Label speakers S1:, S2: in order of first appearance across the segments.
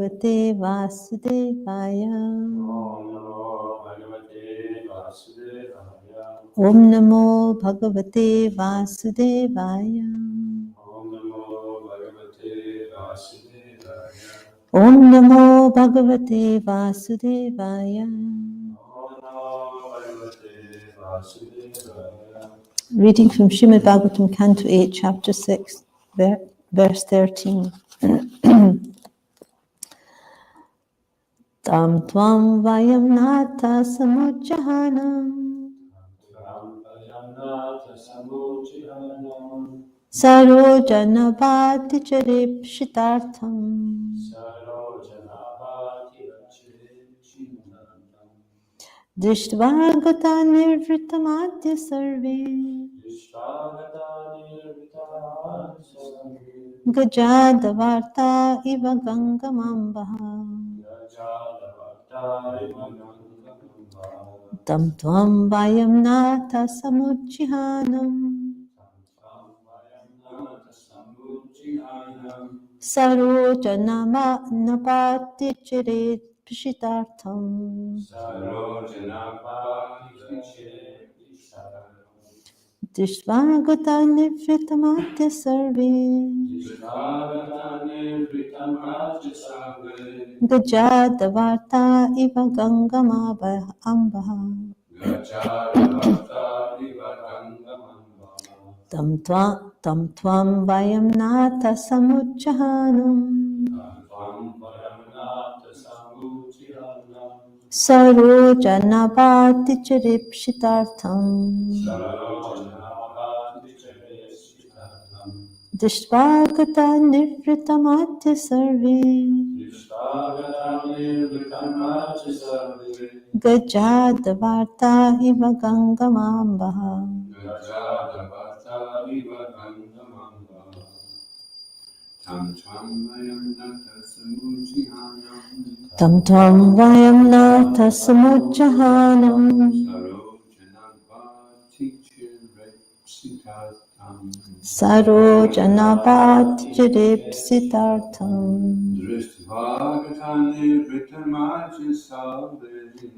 S1: Bhagavate Vasudevaya. Om Namo Bhagavate Vasudevaya. Om Namo Bhagavate Vasudevaya. Reading from Srimad Bhagavatam, Canto 8, Chapter 6, verse 13. Tam tvam vayam nata samujjahanam sarojanabhati charipshitartham Drishtva nirvritamādya sarve Gajadavarta iva gangamambaha Tam tvam vayam nata samujjihanam Sarojanabhati charipshitartham Drishtva nirvritamādya sarve Gajadavarta iva gangamambaha Tam tvam vayam nata samujjahanam Sarojanabhati charipshitartham Drishtva nirvritamādya sarve Gajadavarta iva gangamambaha Tam tvam vayam nata samujjahanam Sarojanabhati charipsitartham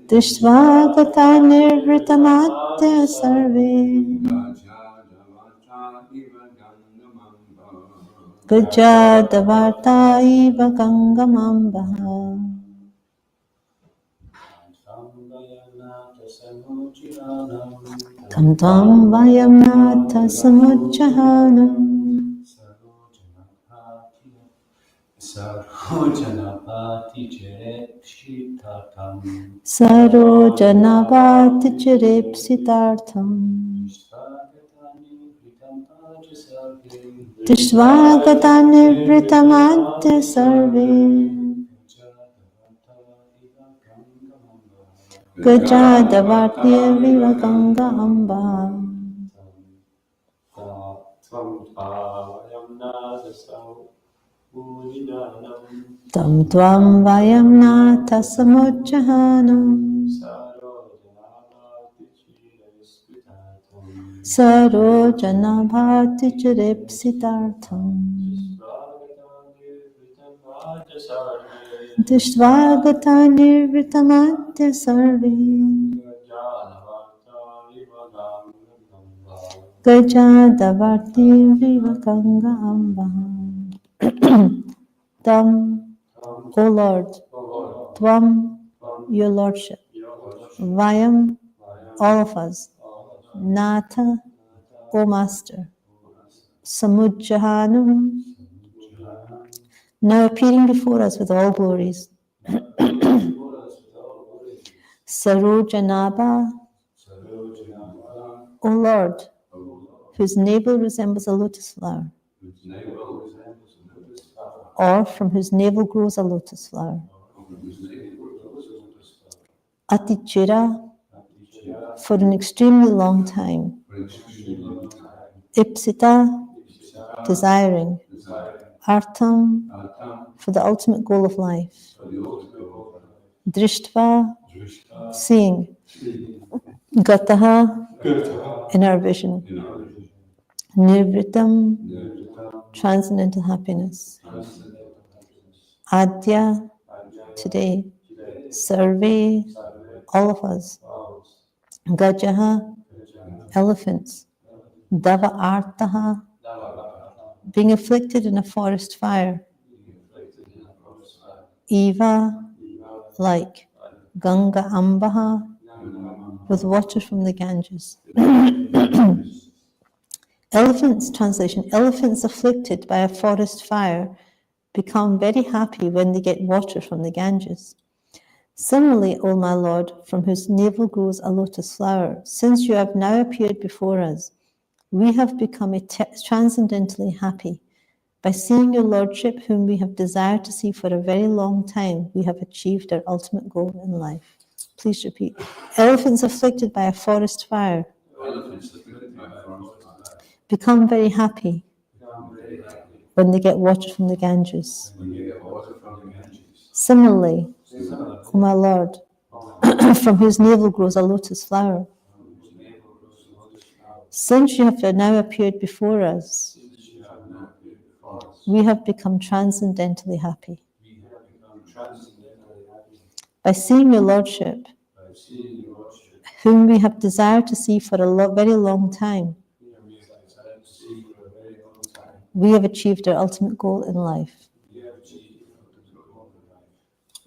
S1: Drishtva nirvritamādya sarve Gajadavarta iva gangamambaha Tam tvam vayam nata samujjahanam Sarojanabhati charipsitartham Drishtva nirvritamādya sarve Gajadavarta iva gangamambaha Tam tvam vayam nata samujjahanam Sarojanabhati charipsitartham Drishtva nirvritamādya sarve Gajadavarta iva gangamambaha Tam, O Lord, Tvam, your Lordship, Vayam, all of us, Nata, O Master, Samujjahanam, now appearing before us with all glories, Sarojanabha, O Lord, whose navel resembles a lotus flower, or from whose navel grows a lotus flower. Atichira, for an extremely long time. Ipsita, desiring. Artham, for the ultimate goal of life. Drishtva, seeing. Gataha, in our vision. Nirvritam, transcendental happiness. Adya, today, Sarve, all of us, Gajaha, elephants, Dava Artaha, being afflicted in a forest fire, Eva, like Ganga Ambaha, with water from the Ganges. Elephants, translation, elephants afflicted by a forest fire become very happy when they get water from the Ganges. Similarly, O my Lord, from whose navel grows a lotus flower, since you have now appeared before us, we have become transcendently happy. By seeing your Lordship, whom we have desired to see for a very long time, we have achieved our ultimate goal in life. Please repeat. Elephants afflicted by a forest fire become very happy when they get water from the Ganges. Similarly, O my Lord, from whose navel grows a lotus flower, since you have now appeared before us, we have become transcendently happy. By seeing your Lordship, whom we have desired to see for a very long time, we have achieved our ultimate goal in life.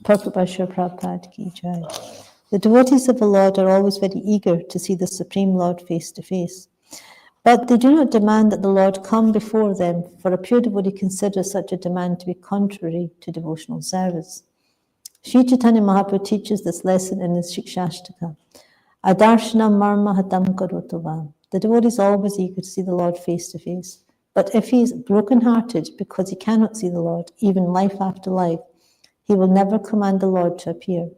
S1: Purport by Srila Prabhupada Ki Jai. The devotees of the Lord are always very eager to see the Supreme Lord face to face. But they do not demand that the Lord come before them, for a pure devotee considers such a demand to be contrary to devotional service. Sri Chaitanya Mahaprabhu teaches this lesson in his Shikshashtaka. Adarshana marma hatam karotava. The devotee is always eager to see the Lord face to face. But if he is broken-hearted because he cannot see the Lord, even life after life, he will never command the Lord to appear.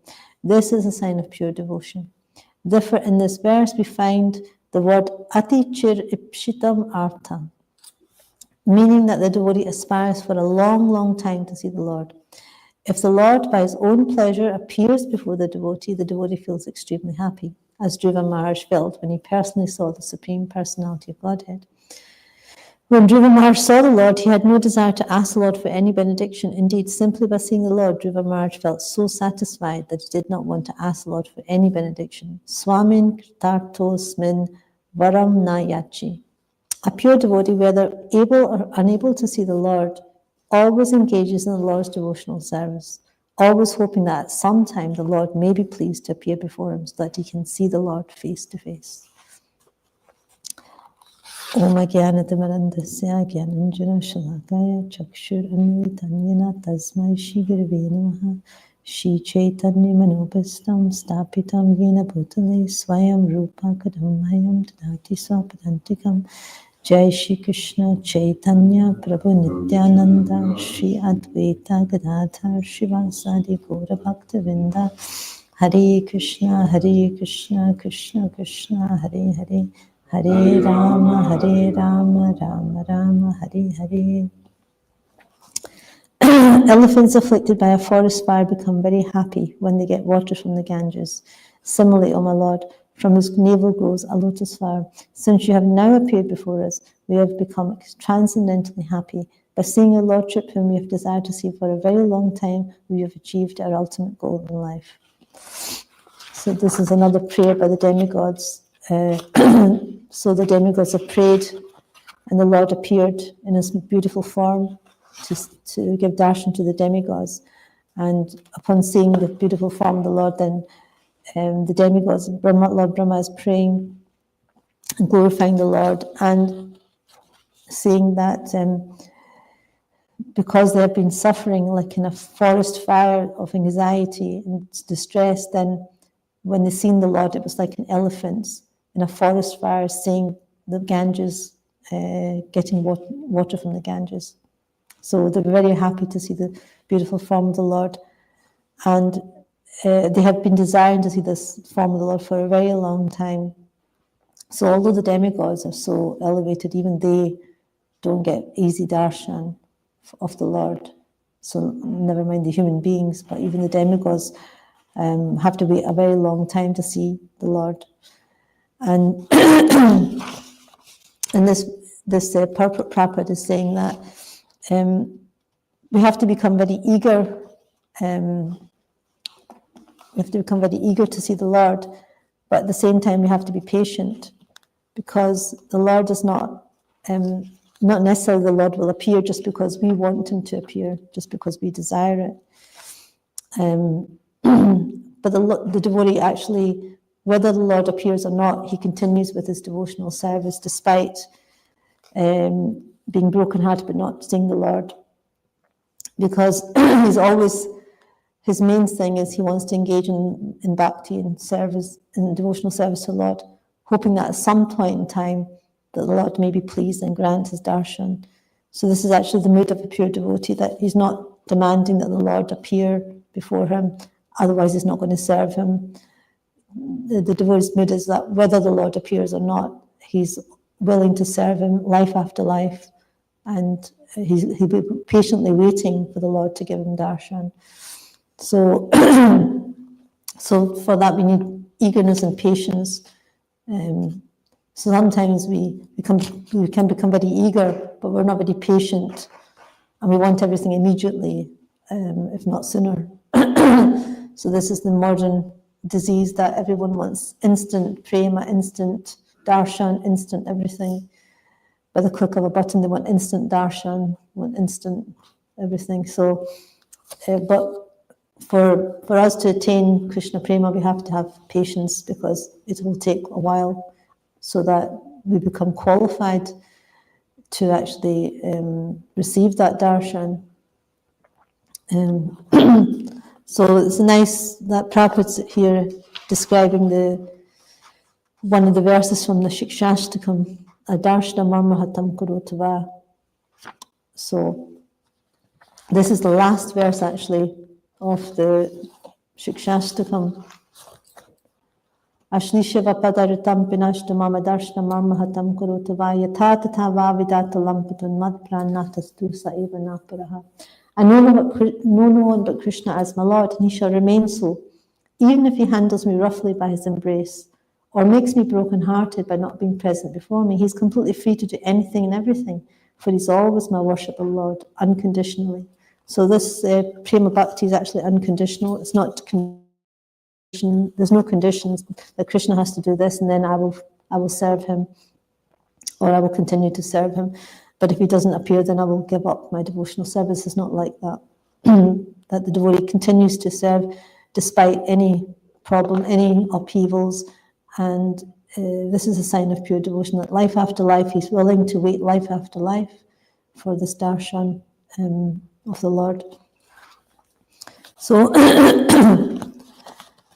S1: This is a sign of pure devotion. Therefore, in this verse, we find the word ati chir ipshitam artha, meaning that the devotee aspires for a long, long time to see the Lord. If the Lord, by his own pleasure, appears before the devotee feels extremely happy, as Dhruva Maharaj felt when he personally saw the Supreme Personality of Godhead. When Dhruva Maharaj saw the Lord, he had no desire to ask the Lord for any benediction. Indeed, simply by seeing the Lord, Dhruva Maharaj felt so satisfied that he did not want to ask the Lord for any benediction. Swamin Tartosmin Varam Na Yachi. A pure devotee, whether able or unable to see the Lord, always engages in the Lord's devotional service, always hoping that at some time the Lord may be pleased to appear before him so that he can see the Lord face to face. Om Jnanatimirandasya Jnananjana Shalakaya Chakshur Anvitanyana Tasmai Shri Gurave Namaha Shri Chaitanya Manobhistam Stapitam Yena Bhutale Swayam Rupa Kadammayam Dadati Swapadantikam Jai Shri Krishna Chaitanya Prabhu Nityananda Shri Advaita Gadadhar Shivasadi Gaura Bhaktavinda Hare Krishna Krishna Krishna Hare Hare Hare Rama, Rama Rama, Hare Hare. Elephants afflicted by a forest fire become very happy when they get water from the Ganges. Similarly, O my Lord, from whose navel grows a lotus flower, since you have now appeared before us, we have become transcendently happy. By seeing your Lordship, whom we have desired to see for a very long time, we have achieved our ultimate goal in life. So this is another prayer by the demigods. So the demigods have prayed, and the Lord appeared in his beautiful form to give darshan to the demigods. And upon seeing the beautiful form of the Lord, then the demigods, Lord Brahma is praying and glorifying the Lord, and saying that because they have been suffering like in a forest fire of anxiety and distress, then when they seen the Lord, it was like an elephant in a forest fire seeing the Ganges, getting water from the Ganges. So they're very happy to see the beautiful form of the Lord. And they have been desiring to see this form of the Lord for a very long time. So although the demigods are so elevated, even they don't get easy darshan of the Lord. So never mind the human beings, but even the demigods have to wait a very long time to see the Lord. And and this Purport Prabhupada is saying that we have to become very eager We have to become very eager to see the Lord, but at the same time we have to be patient, because the Lord is not necessarily the Lord will appear just because we want him to appear, just because we desire it. But the devotee actually, whether the Lord appears or not, he continues with his devotional service despite being brokenhearted but not seeing the Lord, because he's always, his main thing is he wants to engage in bhakti and service, in devotional service to the Lord, hoping that at some point in time that the Lord may be pleased and grant his darshan. So this is actually the mood of a pure devotee, that he's not demanding that the Lord appear before him, otherwise he's not going to serve him. The devotee's mood is that whether the Lord appears or not, he's willing to serve him life after life, and he'll be patiently waiting for the Lord to give him darshan. So, so for that we need eagerness and patience. So sometimes we can become very eager, but we're not very patient, and we want everything immediately, if not sooner. So this is the modern disease, that everyone wants instant prema, instant darshan, instant everything. By the click of a button, they want instant darshan, want instant everything. So, but for us to attain Krishna prema, we have to have patience, because it will take a while, so that we become qualified to actually receive that darshan. So it's nice that Prabhupada's here describing one of the verses from the Shikshashtakam, Adarshna Marmahatam Kurotava. So this is the last verse actually of the Shikshashtakam. Ashnishiva padaritam pinashta mamadarshna marmahatam kurotava yatha tatha vavidata lampatun madpranatastu sa eva naparaha. I know no one but Krishna as my Lord, and he shall remain so, even if he handles me roughly by his embrace, or makes me broken-hearted by not being present before me. He's completely free to do anything and everything, for he's always my worshipful Lord, unconditionally. So this prema bhakti is actually unconditional. It's not there's no conditions that Krishna has to do this and then I will serve him, or I will continue to serve him. But if he doesn't appear, then I will give up my devotional service. It's not like that. That the devotee continues to serve despite any problem, any upheavals, and this is a sign of pure devotion, that life after life he's willing to wait life after life for this darshan of the Lord. So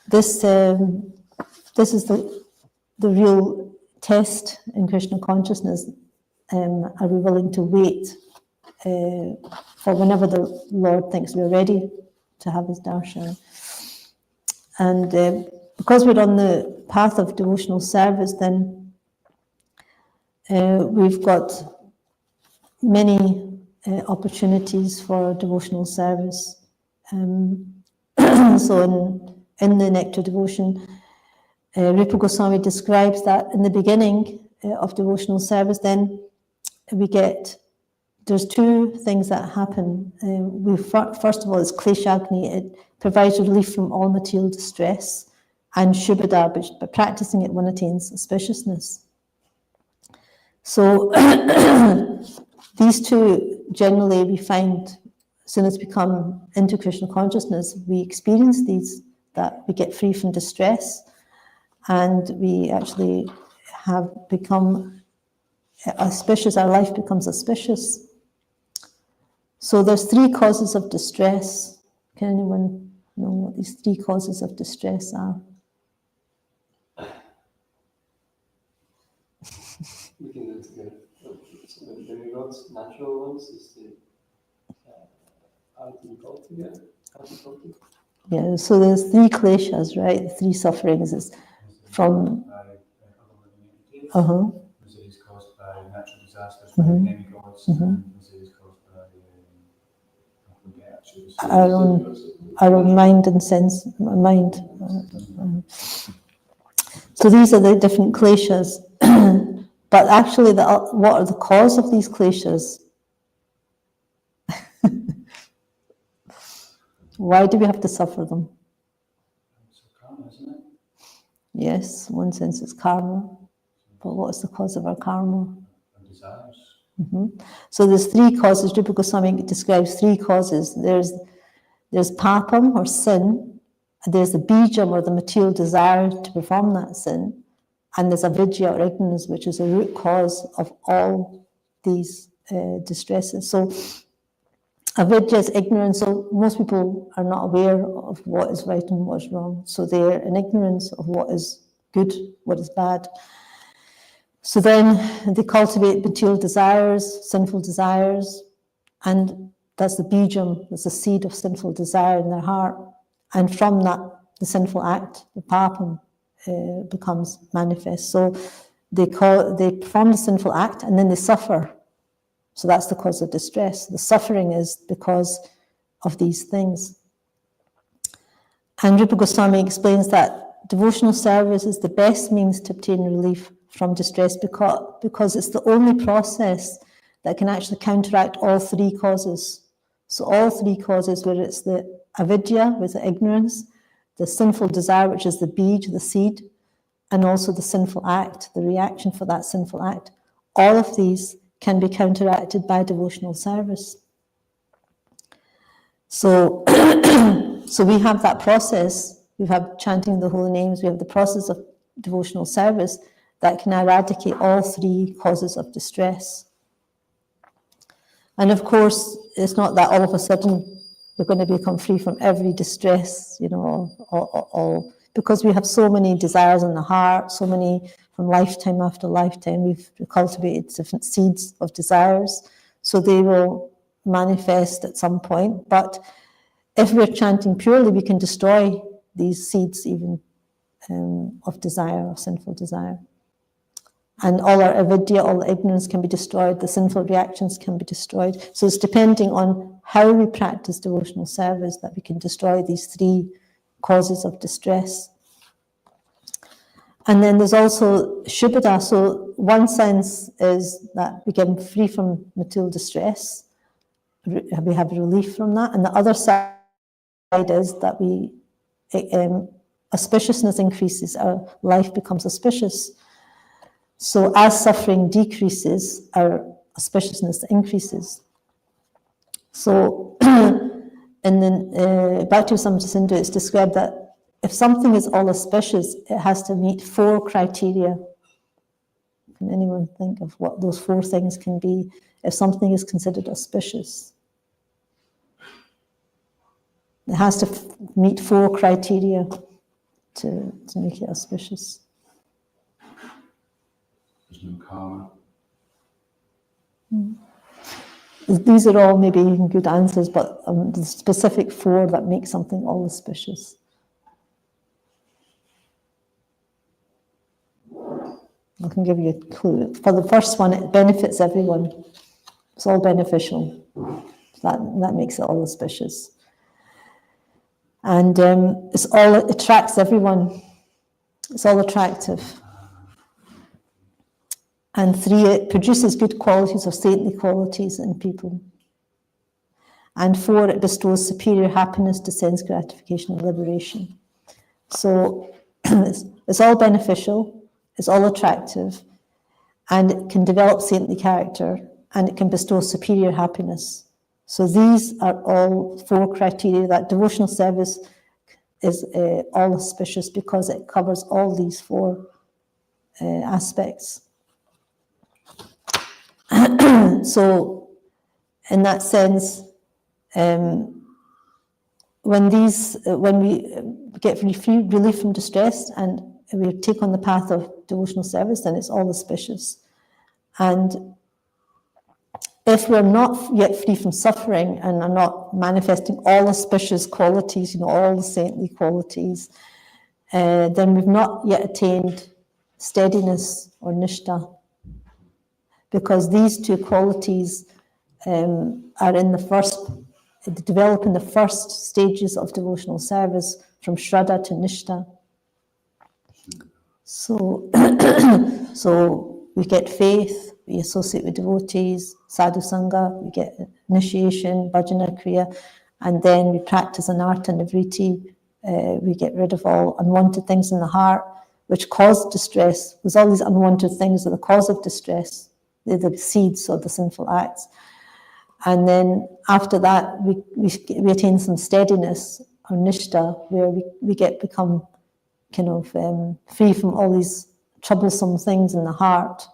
S1: this is the real test in Krishna consciousness. Are we willing to wait for whenever the Lord thinks we're ready to have his darshan? And because we're on the path of devotional service, then we've got many opportunities for devotional service. So in the Nectar Devotion, Rupa Goswami describes that in the beginning of devotional service, then there's two things that happen. First of all, it's Kleshagni. It provides relief from all material distress, and Shubhada, which by practicing it one attains auspiciousness. So these two, generally we find, as soon as we come into Krishna consciousness, we experience these, that we get free from distress, and we actually have become auspicious, our life becomes auspicious. So there's three causes of distress. Can anyone know what these three causes of distress are?
S2: We can do it together. So the demigods, natural ones, is the difficulty.
S1: Yeah, so there's three kleshas, right? The three sufferings is from...
S3: Disease caused by natural disasters, by demigods, and disease caused by
S1: our own mind and sense, mind. So these are the different kleshas. But actually, what are the cause of these kleshas? Why do we have to suffer them?
S3: karma, isn't it?
S1: Yes, in one sense it's karma, but what's the cause of our karma?
S3: And desires.
S1: So there's three causes. Rupa Goswami describes three causes. There's papam, or sin, and there's the bijam, or the material desire to perform that sin, and there's avidya, or ignorance, which is a root cause of all these distresses. So avidya is ignorance, so most people are not aware of what is right and what is wrong. So they're in ignorance of what is good, what is bad. So then they cultivate material desires, sinful desires, and that's the bijam, that's the seed of sinful desire in their heart. And from that, the sinful act, the papam, becomes manifest. So they perform the sinful act and then they suffer. So that's the cause of distress. The suffering is because of these things. And Rupa Goswami explains that devotional service is the best means to obtain relief from distress because it's the only process that can actually counteract all three causes. So all three causes, where it's the avidya, with the ignorance, the sinful desire, which is the bij, the seed, and also the sinful act, the reaction for that sinful act, all of these can be counteracted by devotional service. So, so we have that process. We have chanting the holy names. We have the process of devotional service that can eradicate all three causes of distress. And of course, it's not that all of a sudden we're going to become free from every distress, all because we have so many desires in the heart, so many from lifetime after lifetime. We've cultivated different seeds of desires, so they will manifest at some point. But if we're chanting purely, we can destroy these seeds even of desire, of sinful desire. And all our avidya, all the ignorance can be destroyed, the sinful reactions can be destroyed. So it's depending on how we practice devotional service that we can destroy these three causes of distress. And then there's also shubhada. So one sense is that we get free from material distress, we have relief from that. And the other side is that auspiciousness increases, our life becomes auspicious. So as suffering decreases, our auspiciousness increases. So in the Bhakti-samajita Sindhu, it's described that if something is all auspicious, it has to meet 4 criteria. Can anyone think of what those 4 things can be if something is considered auspicious? It has to meet 4 criteria to make it auspicious.
S3: There's no karma.
S1: These are all maybe even good answers, but the specific 4 that make something all auspicious. I can give you a clue. For the first one, it benefits everyone. It's all beneficial. That makes it all auspicious. And it attracts everyone. It's all attractive. And 3, it produces good qualities or saintly qualities in people. And 4, it bestows superior happiness to sense gratification and liberation. So it's all beneficial, it's all attractive, and it can develop saintly character, and it can bestow superior happiness. So these are all 4 criteria that devotional service is all auspicious because it covers all these 4 aspects. So, in that sense, when we get relief from distress and we take on the path of devotional service, then it's all auspicious. And if we're not yet free from suffering and are not manifesting all auspicious qualities, all the saintly qualities, then we've not yet attained steadiness or nishta. Because these 2 qualities are develop in the first stages of devotional service, from shraddha to nishta. So, so we get faith, we associate with devotees, sadhu sangha, we get initiation, bhajana kriya, and then we practice anartha nivritti, we get rid of all unwanted things in the heart, which cause distress, because all these unwanted things are the cause of distress. They're the seeds of the sinful acts. And then after that, we attain some steadiness, or nishta, where we become kind of free from all these troublesome things in the heart,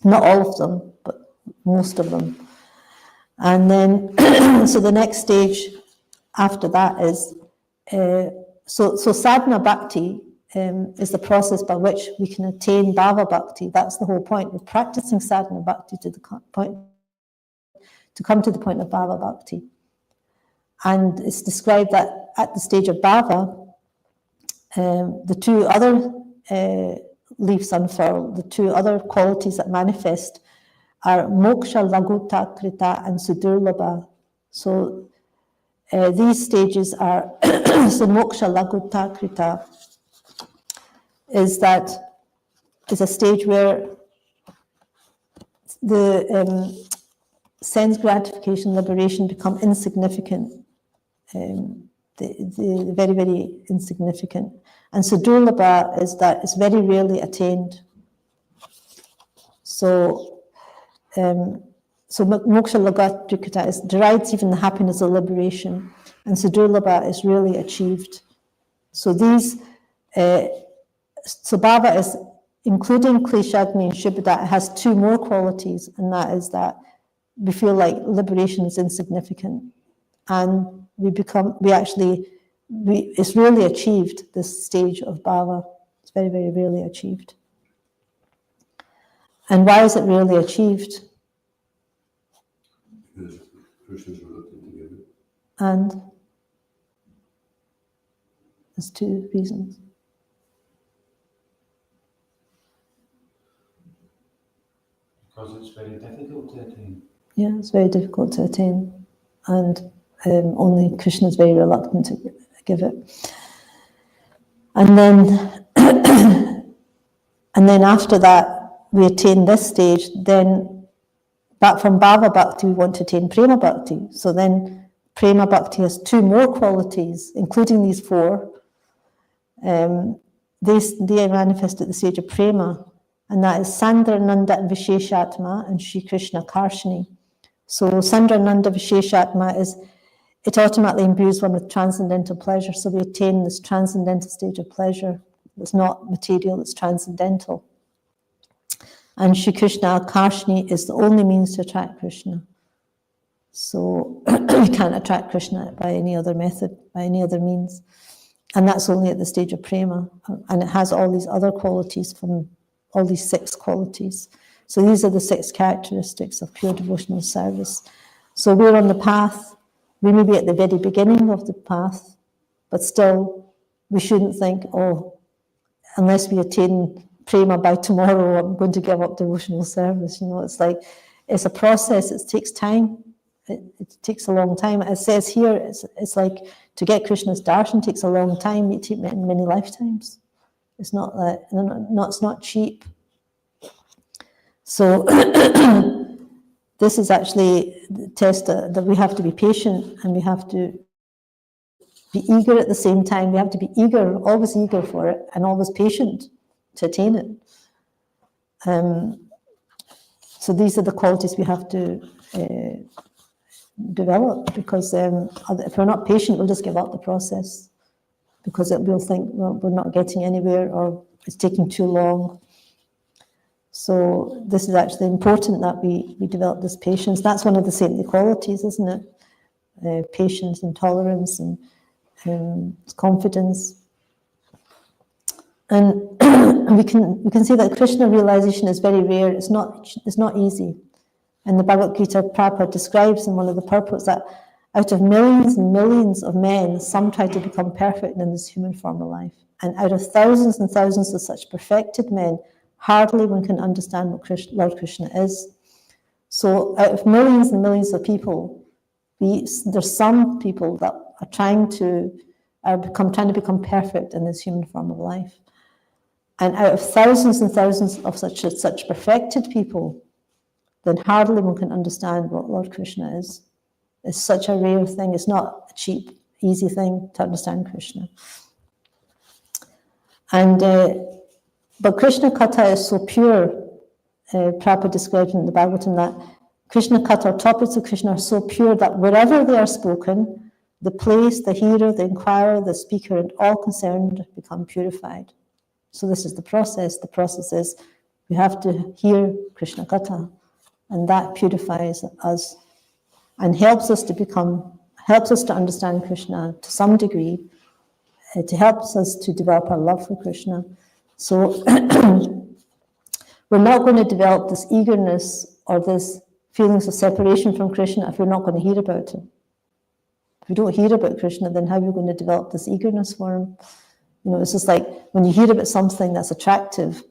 S1: Not all of them, but most of them. And then, so the next stage after that is, so sadhana bhakti is the process by which we can attain bhava bhakti. That's the whole point of practicing sadhana bhakti to come to the point of bhava bhakti. And it's described that at the stage of bhava, the two other leaves unfurl, the two other qualities that manifest are moksha laguta krita and sudurlabha. So these stages are, so moksha laguta krita is a stage where the sense gratification, liberation become insignificant, the very, very insignificant. And sudurlabha is that it's very rarely attained. So moksha lagatrikata derides even the happiness of liberation, and sudurlabha is rarely achieved. So these, so bhava is, including kleshagni and shubhada, has two more qualities, and that is that we feel like liberation is insignificant, and it's rarely achieved, this stage of bhava. It's very, very rarely achieved. And why is it rarely achieved?
S4: Because Krishna is reluctant to give it.
S1: And there's two reasons.
S3: Because it's very difficult to attain.
S1: Yeah, it's very difficult to attain, and only Krishna is very reluctant to give it. And then, and then after that, we attain this stage. Then, back from bhava bhakti, we want to attain prema bhakti. So then, prema bhakti has two more qualities, including these four. They manifest at the stage of prema, and that is Sandrananda and Visheshatma and Shri Krishna Karshini. So Sandrananda Visheshatma is, it automatically imbues one with transcendental pleasure. So we attain this transcendental stage of pleasure. It's not material, it's transcendental. And Shri Krishna Karshini is the only means to attract Krishna. So we can't attract Krishna by any other method, by any other means. And that's only at the stage of prema. And it has all these other qualities from all these 6 qualities. So these are the 6 characteristics of pure devotional service. So we're on the path. We may be at the very beginning of the path, but still we shouldn't think, oh, unless we attain prema by tomorrow, I'm going to give up devotional service. It's like, it's a process. It takes time. It takes a long time. It says here, it's like to get Krishna's darshan takes a long time. It takes many lifetimes. It's not that, it's not cheap. So this is actually the test that we have to be patient, and we have to be eager at the same time. We have to be eager, always eager for it, and always patient to attain it. So these are the qualities we have to develop, because if we're not patient, we'll just give up the process, because we'll think, well, we're not getting anywhere, or it's taking too long. So this is actually important that we develop this patience. That's one of the saintly qualities, isn't it? Patience and tolerance and confidence. And we can see that Krishna realization is very rare. It's not easy. And the Bhagavad Gita Prabhupada describes in one of the purports that out of millions and millions of men, some try to become perfect in this human form of life. And out of thousands and thousands of such perfected men, hardly one can understand what Lord Krishna is. So out of millions and millions of people, there's some people that are trying to become perfect in this human form of life. And out of thousands and thousands of such perfected people, then hardly one can understand what Lord Krishna is. It's such a rare thing. It's not cheap easy thing to understand Krishna. And but Krishna Katha is so pure. Prabhupada described in the Bhagavatam that Krishna Katha, or topics of Krishna, are so pure that wherever they are spoken, the place, the hearer, the inquirer, the speaker, and all concerned become purified. So this is the process. The process is we have to hear Krishna Katha, and that purifies us and helps us to understand Krishna to some degree. It helps us to develop our love for Krishna. So we're not going to develop this eagerness or this feelings of separation from Krishna if we're not going to hear about it. If we don't hear about Krishna, then how are we going to develop this eagerness for him? You know, it's just like when you hear about something that's attractive,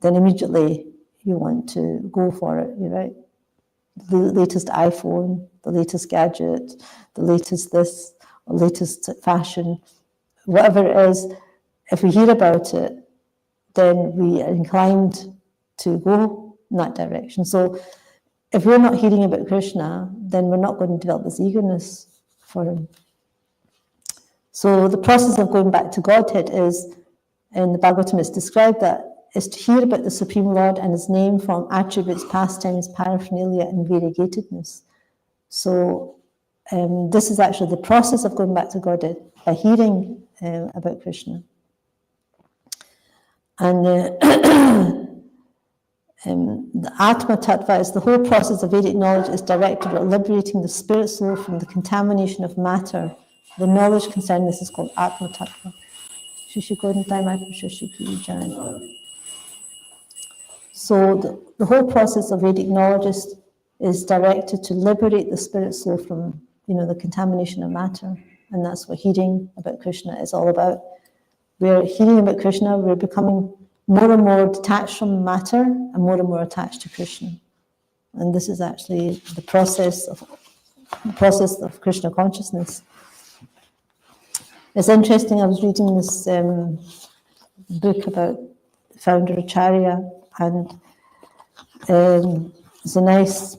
S1: then immediately you want to go for it, you're right? The latest iPhone, the latest gadget, the latest this, or latest fashion, whatever it is, if we hear about it, then we are inclined to go in that direction. So if we're not hearing about Krishna, then we're not going to develop this eagerness for him. So the process of going back to Godhead is, in the Bhagavatam it's described that, is to hear about the Supreme Lord and his name from attributes, pastimes, paraphernalia, and variegatedness. So this is actually the process of going back to Godhead, by hearing about Krishna. And the Atma Tattva is the whole process of Vedic knowledge is directed at liberating the spirit soul from the contamination of matter. The knowledge concerning this is called Atma Tattva. So the whole process of Vedic knowledge is directed to liberate the spirit soul from, the contamination of matter. And that's what hearing about Krishna is all about. We're hearing about Krishna, we're becoming more and more detached from matter and more attached to Krishna. And this is actually the process of Krishna consciousness. It's interesting, I was reading this book about the founder Acharya, and there's a nice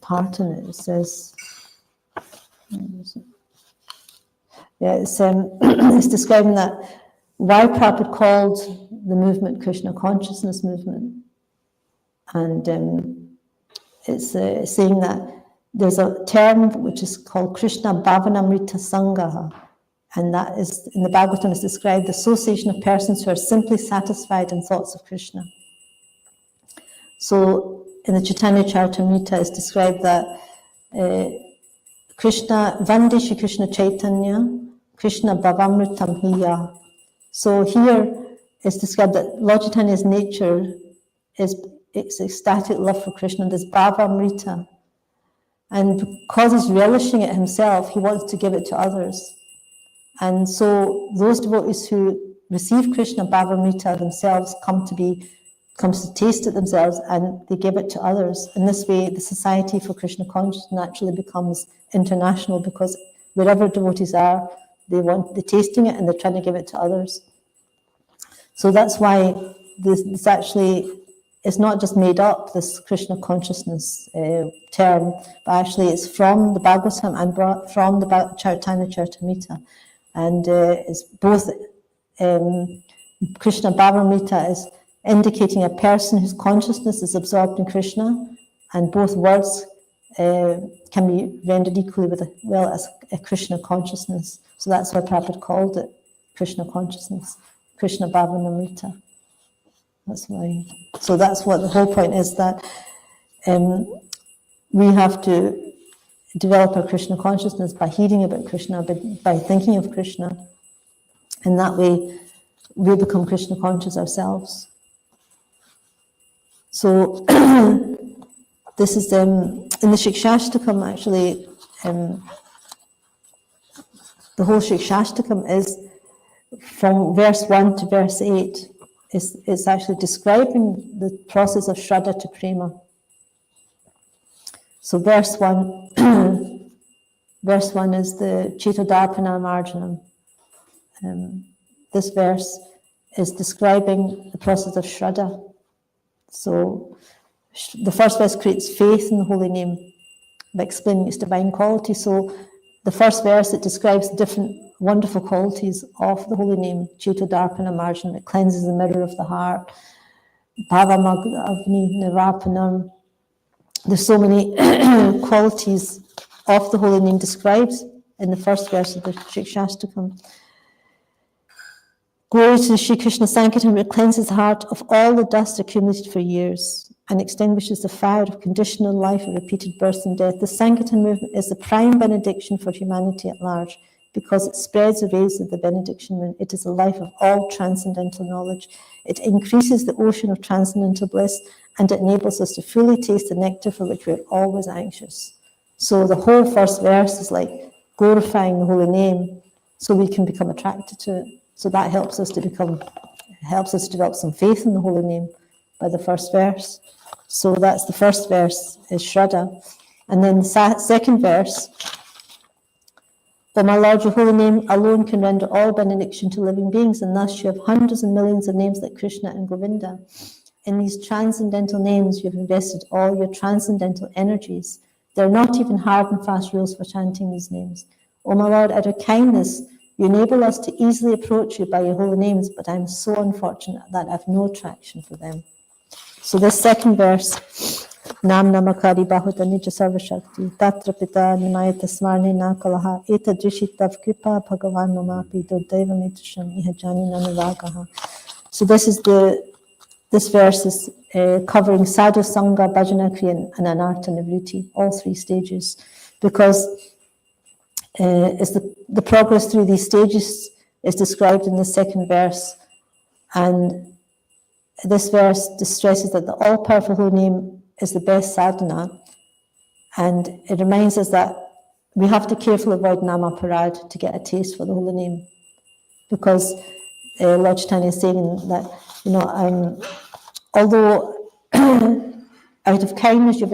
S1: part in it. It says, it's describing that why Prabhupada called the movement Krishna consciousness movement. And it's saying that there's a term which is called Krishna Bhavanamrita Sangaha, and that is, in the Bhagavatam, is described the association of persons who are simply satisfied in thoughts of Krishna. So in the Chaitanya Charitamrita it's described that Krishna, Vande Shri Krishna Chaitanya, Krishna Bhavamritam Hiya. So here it's described that Lord Chaitanya's nature is ecstatic love for Krishna, this Bhavamrita. And because he's relishing it himself, he wants to give it to others. And so those devotees who receive Krishna Bhavamrita themselves comes to taste it themselves, and they give it to others. In this way, the Society for Krishna Consciousness naturally becomes international, because wherever devotees are, they're tasting it and they're trying to give it to others. So that's why this actually is not just made up, this Krishna consciousness term, but actually it's from the Bhagavatam and from the Chaitanya Charitamrita. And it's both Krishna Bhavamrita is indicating a person whose consciousness is absorbed in Krishna, and both words can be rendered equally as a Krishna consciousness. So that's why Prabhupada called it Krishna consciousness, Krishna Bhavanamrita. That's why. So that's what the whole point is, that we have to develop our Krishna consciousness by hearing about Krishna, by thinking of Krishna. And that way we become Krishna conscious ourselves. So this is in the Shikshashtakam, actually, the whole Shikshashtakam is from verse 1 to verse 8. It's actually describing the process of Shraddha to Prema. So verse 1 is the Chetodarpana Marjanam. This verse is describing the process of Shraddha. So the first verse creates faith in the holy name by explaining its divine quality. So the first verse, it describes the different wonderful qualities of the holy name, Cheta Darpana Marjan, it cleanses the mirror of the heart, Bhavamag Avni Nirapanam. There's so many qualities of the holy name described in the first verse of the Shikshashtakam. Glory to Sri Krishna Sankirtan, which cleanses the heart of all the dust accumulated for years and extinguishes the fire of conditional life of repeated birth and death. The Sankirtan movement is the prime benediction for humanity at large because it spreads the rays of the benediction moon. It is the life of all transcendental knowledge. It increases the ocean of transcendental bliss and it enables us to fully taste the nectar for which we are always anxious. So the whole first verse is like glorifying the holy name so we can become attracted to it. So that helps us to develop some faith in the holy name by the first verse. So that's the first verse is Shraddha. And then the second verse, O my Lord, your holy name alone can render all benediction to living beings, and thus you have hundreds and millions of names like Krishna and Govinda. In these transcendental names, you have invested all your transcendental energies. There are not even hard and fast rules for chanting these names. O my Lord, out of kindness, you enable us to easily approach you by your holy names, but I am so unfortunate that I have no attraction for them. So this second verse, Nam Namakari Bahuta Nija Sarva Shakti, Tatra Pita Nimayata Smarne Nakalaha, Eta Drishitav Kripa Bhagavan Mamapi Durdeva Mitrasham Ihajani Nanavagaha. So this verse is covering Sadhu Sangha, Bhajana Kriya, and Anartha Nivruti, all three stages, because is the progress through these stages is described in the second verse, and this verse stresses that the all-powerful holy name is the best sadhana, and it reminds us that we have to carefully avoid namaparad to get a taste for the holy name, because Lord Chaitanya is saying that, although out of kindness, you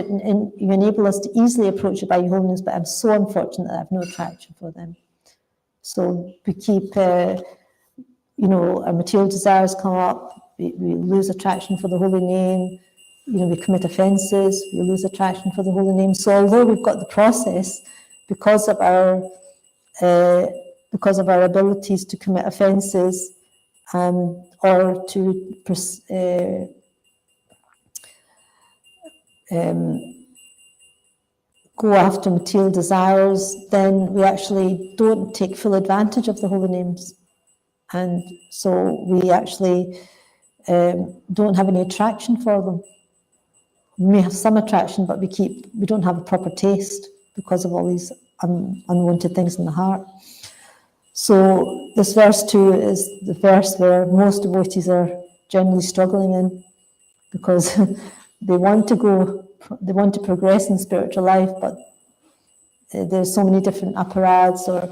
S1: enable us to easily approach it by your holiness, but I'm so unfortunate that I have no attraction for them. So we keep, our material desires come up, we lose attraction for the holy name, we commit offences, we lose attraction for the holy name. So although we've got the process, because of our abilities to commit offences, or to go after material desires, then we actually don't take full advantage of the holy names. And so we actually don't have any attraction for them. We may have some attraction, but we don't have a proper taste because of all these unwanted things in the heart. So this verse 2 is the verse where most devotees are generally struggling in, because they want to progress in spiritual life, but there's so many different apparatus or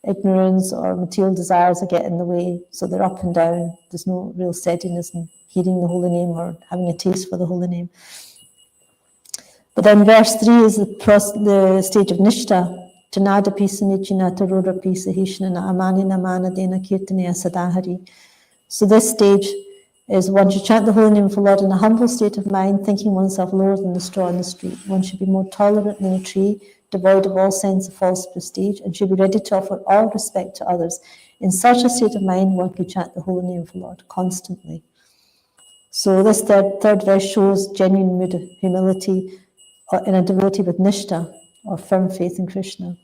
S1: ignorance or material desires that get in the way, so they're up and down. There's no real steadiness in hearing the holy name or having a taste for the holy name. But then verse 3 is the stage of Nishta. Janada pisa nichina tarura pisa hishnana amanina manadena kirtanaya sadahari. So this stage is one should chant the holy name of the Lord in a humble state of mind, thinking oneself lower than the straw in the street. One should be more tolerant than a tree, devoid of all sense of false prestige, and should be ready to offer all respect to others. In such a state of mind, one can chant the holy name of the Lord constantly. So this third verse shows genuine mood of humility in a devotee with nishta, or firm faith in Krishna.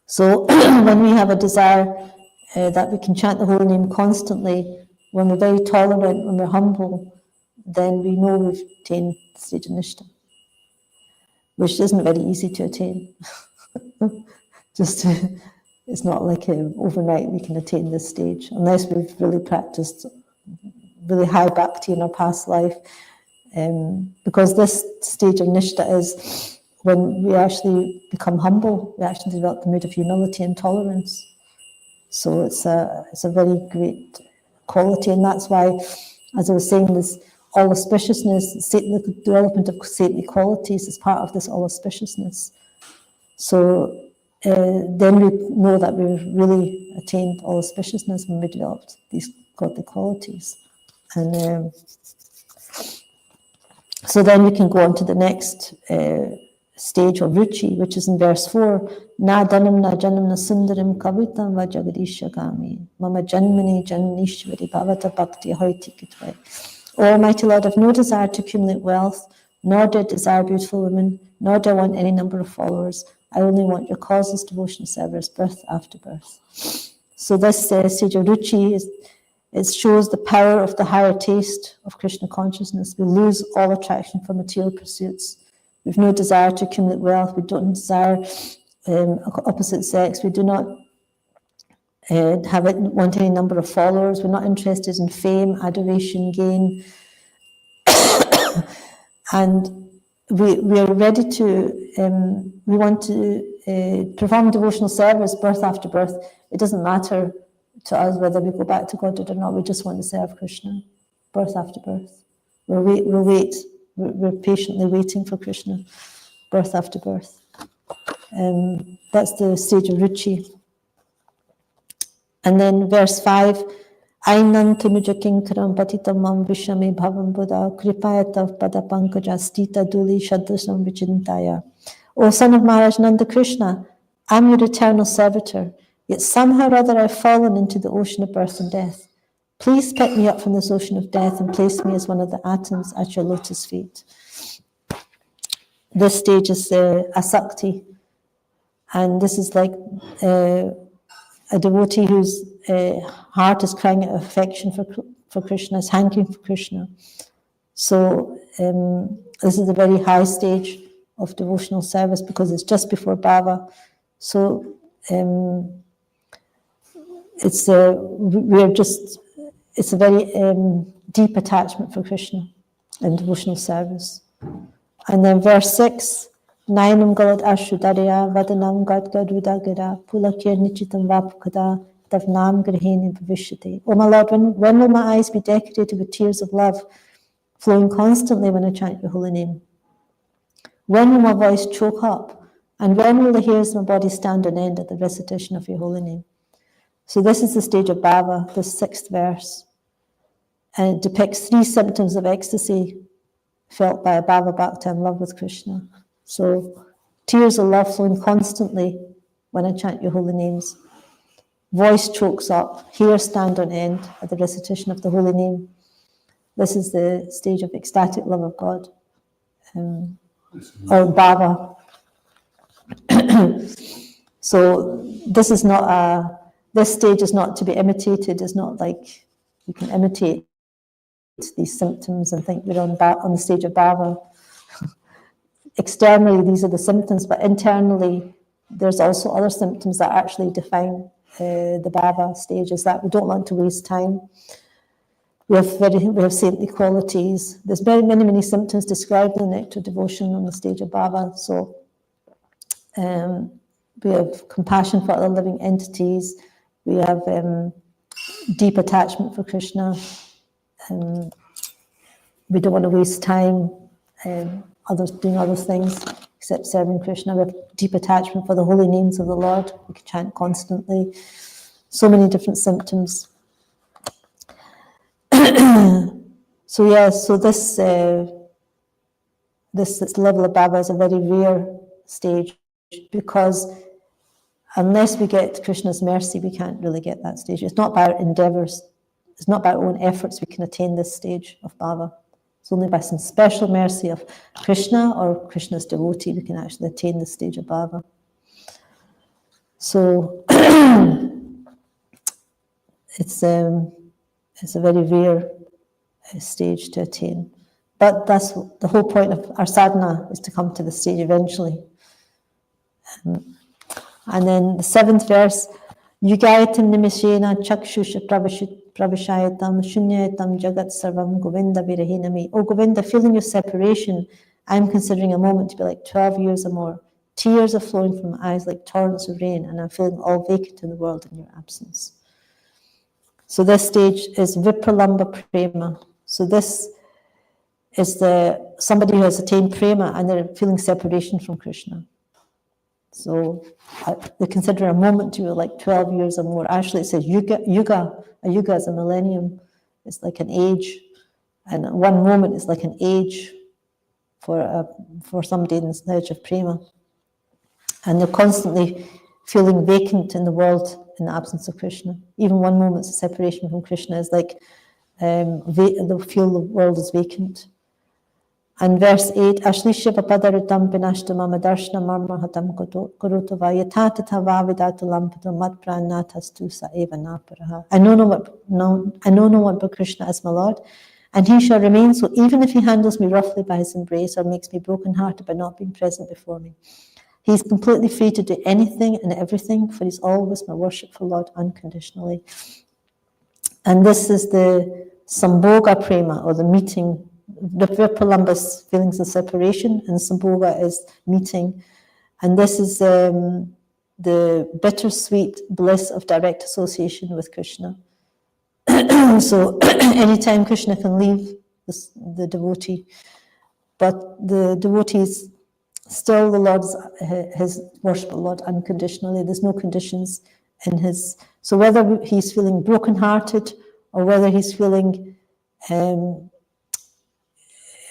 S1: So when we have a desire that we can chant the holy name constantly, when we're very tolerant, when we're humble, then we know we've attained the stage of nishta, which isn't very easy to attain. It's not like overnight we can attain this stage, unless we've really practiced really high bhakti in our past life. Because this stage of nishta is when we actually become humble, we actually develop the mood of humility and tolerance. So it's a very great quality, and that's why, as I was saying, this all auspiciousness, the development of saintly qualities is part of this all auspiciousness. So then we know that we've really attained all auspiciousness when we developed these godly qualities. And so then we can go on to the next stage of Ruchi, which is in verse 4. Na danam na janam na sundaram kavitam va jagadisha gami. Mama janmani janishvari bhavata bhakti hariti kitvai. O Almighty Lord, I have no desire to accumulate wealth, nor do I desire beautiful women, nor do I want any number of followers. I only want your causeless devotional service, birth after birth. So this stage of Ruchi, it shows the power of the higher taste of Krishna consciousness. We lose all attraction for material pursuits. We have no desire to accumulate wealth. We don't desire opposite sex. We do not want any number of followers. We're not interested in fame, adoration, gain. And we are ready to, we want to perform devotional service birth after birth. It doesn't matter to us whether we go back to Godhead or not. We just want to serve Krishna birth after birth. We're patiently waiting for Krishna birth after birth. That's the stage of Ruchi. And then verse 5, Ainam tanuja kinkaram patitam mam vishame bhavam buddha kripayatav pada pankaja stita duli shadasam vichintaya. O son of Maharaj Nanda Krishna, I'm your eternal servitor, yet somehow or other I've fallen into the ocean of birth and death. Please pick me up from this ocean of death and place me as one of the atoms at your lotus feet. This stage is asakti, and this is like a devotee whose heart is crying out affection for Krishna, is hankering for Krishna. So this is a very high stage of devotional service because it's just before bhava. So it's a very deep attachment for Krishna in devotional service. And then verse 6, Nainam galad ashudarya vadanam gadgadudagara pulakir nichitam vapukada davnam grahini bhavishyate. Oh my Lord, when will my eyes be decorated with tears of love, flowing constantly when I chant your holy name? When will my voice choke up? And when will the hairs of my body stand on end at the recitation of your holy name? So this is the stage of bhava, the 6th verse. And it depicts 3 symptoms of ecstasy felt by a bhava bhakta in love with Krishna. So tears of love flowing constantly when I chant your holy names. Voice chokes up, hair stand on end at the recitation of the holy name. This is the stage of ecstatic love of God, or bhava. So this stage is not to be imitated. It's not like you can imitate these symptoms and think you're on the stage of bhava. Externally, these are the symptoms, but internally, there's also other symptoms that actually define the bhava stage, is that we don't want to waste time. We have saintly qualities. There's many symptoms described in the Nectar Devotion on the stage of bhava. So we have compassion for other living entities. We have deep attachment for Krishna. We don't want to waste time doing other things except serving Krishna. We have deep attachment for the holy names of the Lord. We can chant constantly. So many different symptoms. So this level of bhava is a very rare stage, because unless we get Krishna's mercy, we can't really get that stage. It's not by our endeavours, it's not by our own efforts we can attain this stage of bhava. It's only by some special mercy of Krishna or Krishna's devotee we can actually attain this stage of bhava. So it's a very rare stage to attain. But that's the whole point of our sadhana, is to come to the stage eventually. And then the 7th verse, Yugayatam nimishena chakshusha pravashayatam shunyayatam jagat sarvam govinda virahinami. Oh Govinda, feeling your separation, I'm considering a moment to be like 12 years or more. Tears are flowing from my eyes like torrents of rain, and I'm feeling all vacant in the world in your absence. So this stage is vipralamba prema. So this is somebody who has attained prema and they're feeling separation from Krishna. So they consider a moment to be like 12 years or more. Actually, it says yuga. A yuga is a millennium. It's like an age. And one moment is like an age. for somebody in the sledge of prema. And they're constantly feeling vacant in the world in the absence of Krishna. Even one moment's separation from Krishna is like they feel the world is vacant. And verse 8, Ashlisha Papadaritam Pinashta Mama Darshna Marma Hatam Kurutava Yatata Vavidatu Lampata Matpranatastu Sa Eva Naparaha. I know no one but Krishna as my Lord, and he shall remain so even if he handles me roughly by his embrace or makes me broken-hearted by not being present before me. He is completely free to do anything and everything, for he's always my worshipful Lord unconditionally. And this is the Sambhoga Prema, or the meeting. The Vipalamba's feelings of separation, and Sambhoga is meeting. And this is the bittersweet bliss of direct association with Krishna. So anytime Krishna can leave the devotee, but the devotee is still the Lord's, his worshipful Lord unconditionally. There's no conditions in his. So whether he's feeling brokenhearted or whether he's feeling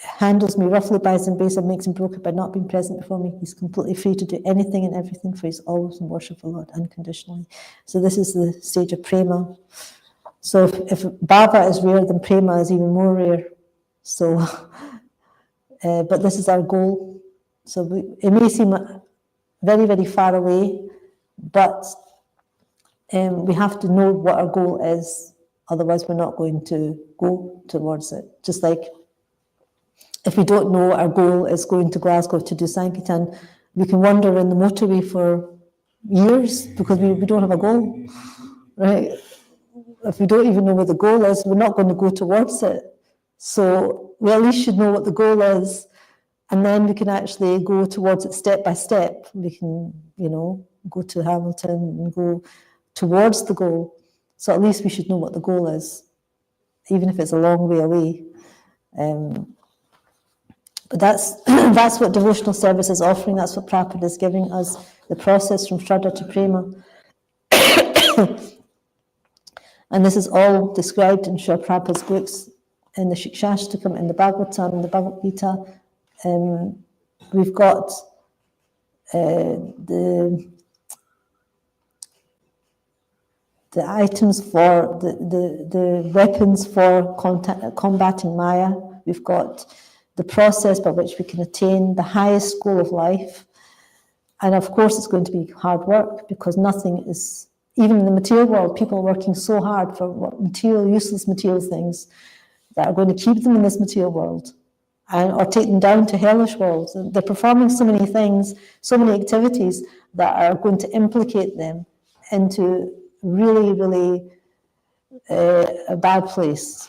S1: handles me roughly by his embrace or makes him broken by not being present before me, he's completely free to do anything and everything, for he's always in worshipful Lord unconditionally. So this is the stage of prema. So if bhava is rare, then prema is even more rare. So, but this is our goal. So it may seem very, very far away, but we have to know what our goal is. Otherwise, we're not going to go towards it. Just like if we don't know our goal is going to Glasgow to do Sankirtan, we can wander in the motorway for years because we don't have a goal, right? If we don't even know what the goal is, we're not going to go towards it. So we at least should know what the goal is, and then we can actually go towards it step by step. We can, go to Hamilton and go towards the goal. So at least we should know what the goal is, even if it's a long way away. But that's what devotional service is offering. That's what Prabhupada is giving us, the process from Shraddha to Prema. And this is all described in Srila Prabhupada's books, in the Shikshashtakam, in the Bhagavatam, in the Bhagavad Gita. We've got the items for the weapons for combating Maya. We've got the process by which we can attain the highest goal of life. And of course, it's going to be hard work, because nothing is, even in the material world, people are working so hard for useless material things that are going to keep them in this material world or take them down to hellish worlds. They're performing so many things, so many activities that are going to implicate them into really, really a bad place.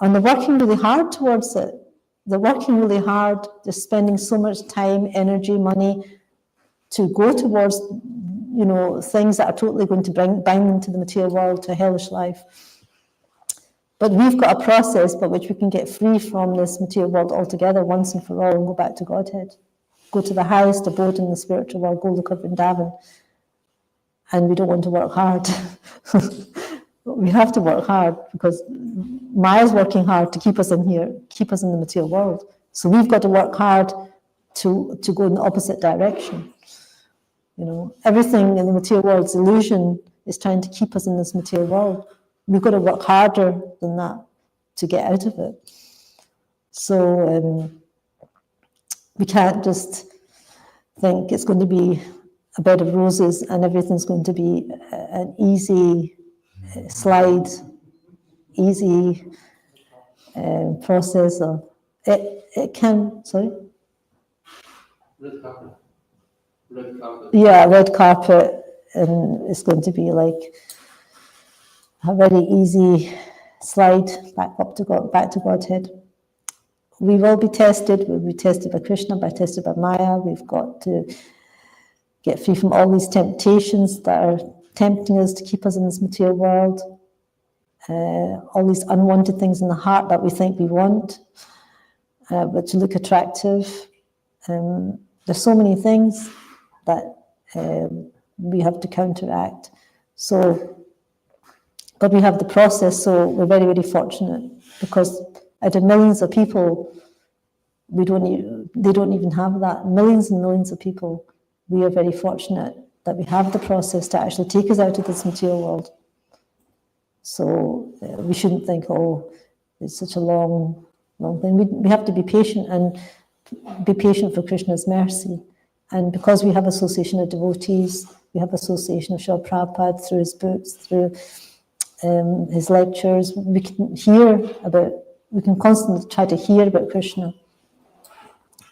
S1: And they're working really hard towards it. They're working really hard. They're spending so much time, energy, money to go towards, things that are totally going to bind them to the material world, to a hellish life. But we've got a process by which we can get free from this material world altogether, once and for all, and go back to Godhead. Go to the highest abode in the spiritual world, Goloka Vrindavan. And we don't want to work hard. We have to work hard, because Maya's working hard to keep us in here, keep us in the material world. So we've got to work hard to go in the opposite direction. Everything in the material world's illusion is trying to keep us in this material world. We've got to work harder than that to get out of it. So we can't just think it's going to be a bed of roses and everything's going to be an easy slide, easy process. It can, sorry?
S2: Red carpet. Red carpet.
S1: Yeah, red carpet, and it's going to be like a very easy slide back to Godhead. We will be tested. We'll be tested by Krishna, tested by Maya. We've got to get free from all these temptations that are tempting us to keep us in this material world. All these unwanted things in the heart that we think we want, but to look attractive. There's so many things that we have to counteract. But we have the process, so we're very, very fortunate, because out of millions of people, they don't even have that. Millions and millions of people, we are very fortunate that we have the process to actually take us out of this material world. So we shouldn't think, oh, it's such a long thing. We have to be patient and be patient for Krishna's mercy. And because we have association of devotees, we have association of Srila Prabhupada through his books, through his lectures, we can constantly try to hear about Krishna.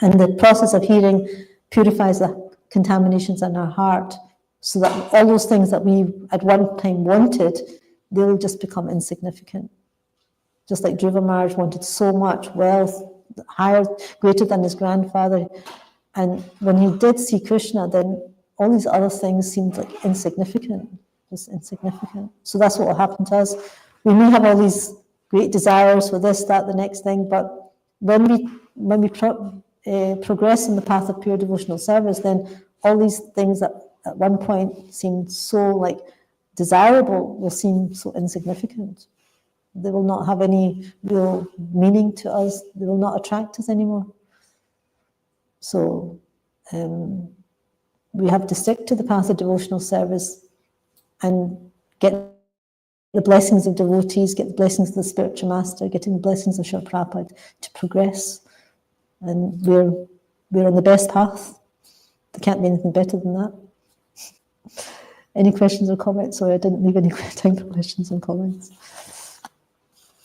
S1: And the process of hearing purifies the contaminations in our heart, so that all those things that we at one time wanted, they'll just become insignificant. Just like Dhruva Maharaj wanted so much wealth, greater than his grandfather. And when he did see Krishna, then all these other things seemed like insignificant, just insignificant. So that's what will happen to us. We may have all these great desires for this, that, the next thing, but when we progress in the path of pure devotional service, then all these things that at one point seemed so like desirable will seem so insignificant. They will not have any real meaning to us. They will not attract us anymore. So we have to stick to the path of devotional service and get the blessings of devotees, get the blessings of the spiritual master, getting the blessings of Srila Prabhupada to progress. And we're on the best path. There can't be anything better than that. Any questions or comments? Sorry, I didn't leave any time for questions and comments.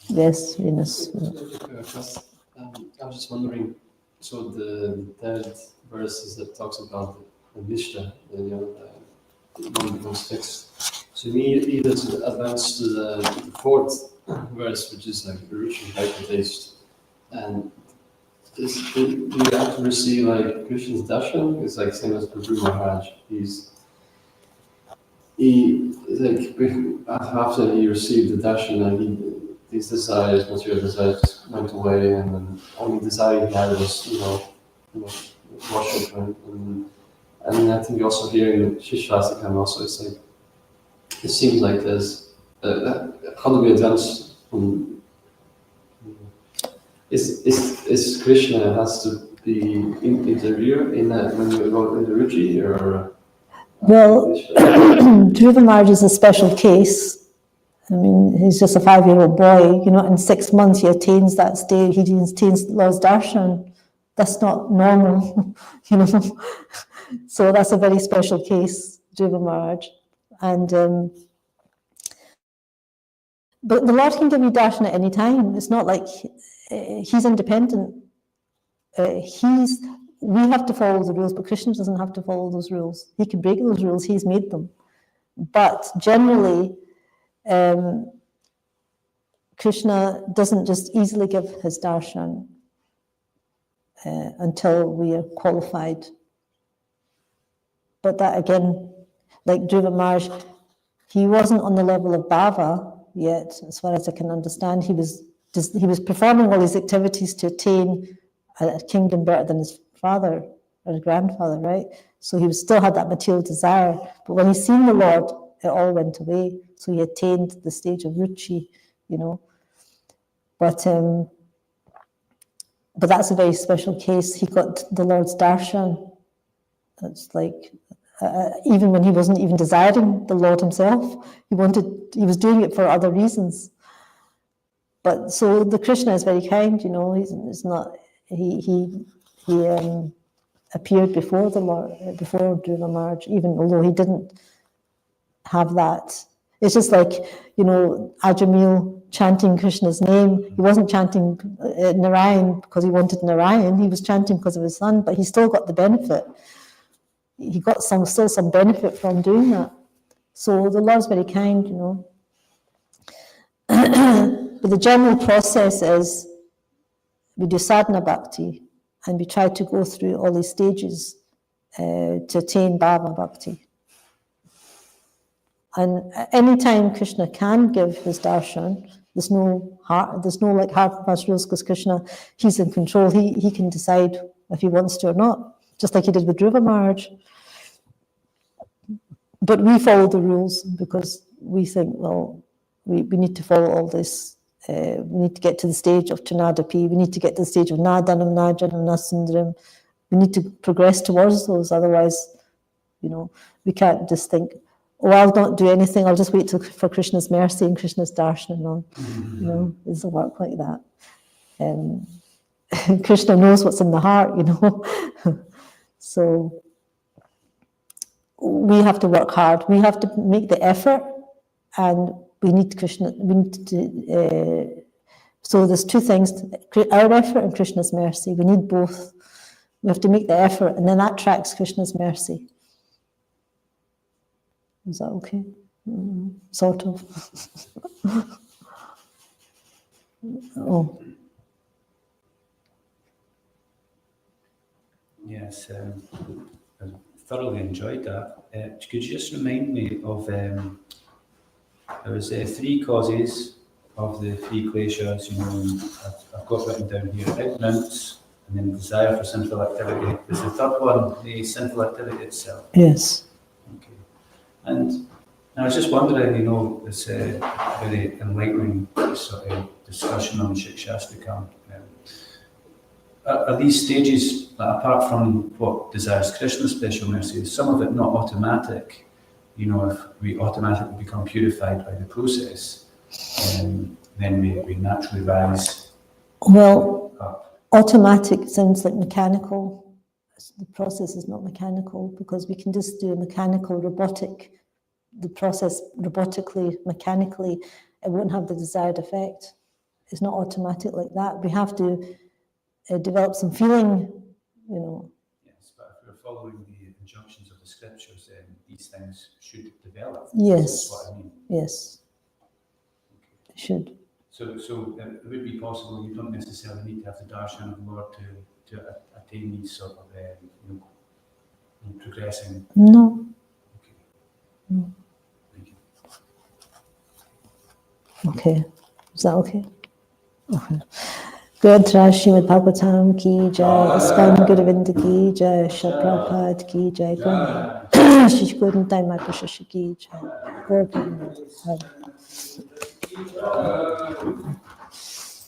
S1: Yes, Venus.
S2: I was just wondering, so the third verses that talks about the Vishta, one becomes fixed. So we need either to advance to the fourth verse, which is like rich and hyper taste. And do you have to receive like Krishna's darshan? It's like same as Prabhu Maharaj. He like after he received the darshan, like these desires, material desires, went away, and then only desire he had was worship. And I think also here in Shishvastikam also it's like it seems like there's how do we advance from is Krishna has to be interviewed in that when you go in the Ruchi or
S1: well, Dhruva Maharaj is a special case. I mean, he's just a 5-year-old boy, in 6 months he attains that state, he attains Lord's darshan. That's not normal, So that's a very special case, Dhruva Maharaj. And but the Lord can give you darshan at any time. It's not like he's independent. We have to follow the rules, but Krishna doesn't have to follow those rules. He can break those rules, he's made them. But generally, Krishna doesn't just easily give his darshan until we are qualified. But that again, like Dhruva Maharaj, he wasn't on the level of bhava yet, as far as I can understand. He was performing all these activities to attain a kingdom better than his father or his grandfather, right? So he still had that material desire. But when he seen the Lord, it all went away. So he attained the stage of ruchi, But that's a very special case. He got the Lord's darshan. It's like, even when he wasn't even desiring the Lord himself, he was doing it for other reasons. But so the Krishna is very kind, he's not, he appeared before the Lord, before Dhruva Maharaj, even although he didn't have that. It's just like, Ajamil chanting Krishna's name. He wasn't chanting Narayan because he wanted Narayan. He was chanting because of his son, but he still got the benefit. He got still some benefit from doing that. So the Lord's very kind, But the general process is we do sadhana bhakti and we try to go through all these stages to attain bhava bhakti. And anytime Krishna can give his darshan, there's no hard and fast rules because Krishna, he's in control. He can decide if he wants to or not, just like he did with Dhruva Maharaj. But we follow the rules because we think, well, we need to follow all this We need to get to the stage of Trinadapi. We need to get to the stage of Nadanam, Najanam, Nasundaram. We need to progress towards those. Otherwise, we can't just think, oh, I'll not do anything. I'll just wait for Krishna's mercy and Krishna's darshan. No, it doesn't work like that. Krishna knows what's in the heart, So we have to work hard. We have to make the effort, and we need Krishna. We need to. So there's two things: our effort and Krishna's mercy. We need both. We have to make the effort, and then that tracks Krishna's mercy. Is that okay? Sort of. Oh.
S5: Yes, I thoroughly enjoyed that. Could you just remind me of, there was 3 causes of the 3 kleshas, and I've got written down here, ignorance, and then desire for sinful activity. Is the third one the sinful activity itself?
S1: Yes.
S5: Okay. And I was just wondering, this very enlightening sort of discussion on Shikshastikam. Are these stages, apart from what desires Krishna's special mercy, is some of it not automatic? If we automatically become purified by the process, then we naturally rise up.
S1: Automatic sounds like mechanical. The process is not mechanical, because we can just do a mechanical, robotic, the process robotically, mechanically, it won't have the desired effect. It's not automatic like that. We have to develop some feeling,
S5: Yes, but if we're following the injunctions of the scriptures, then these things should develop.
S1: Yes.
S5: That's what I mean.
S1: Yes.
S5: Okay.
S1: It should.
S5: So it would be possible. You don't necessarily need to have the darshan of the Lord to attain these sort of progressing.
S1: No.
S5: Okay.
S1: No.
S5: Thank you.
S1: Okay. Is that okay? Okay. Grantraj Srimad Bhagavatam ki jai, Iskan Guruvinda ki jai, Shaprapad ki jai, Shish Guruntai Makrashashi ki jai, Gaur Govinda.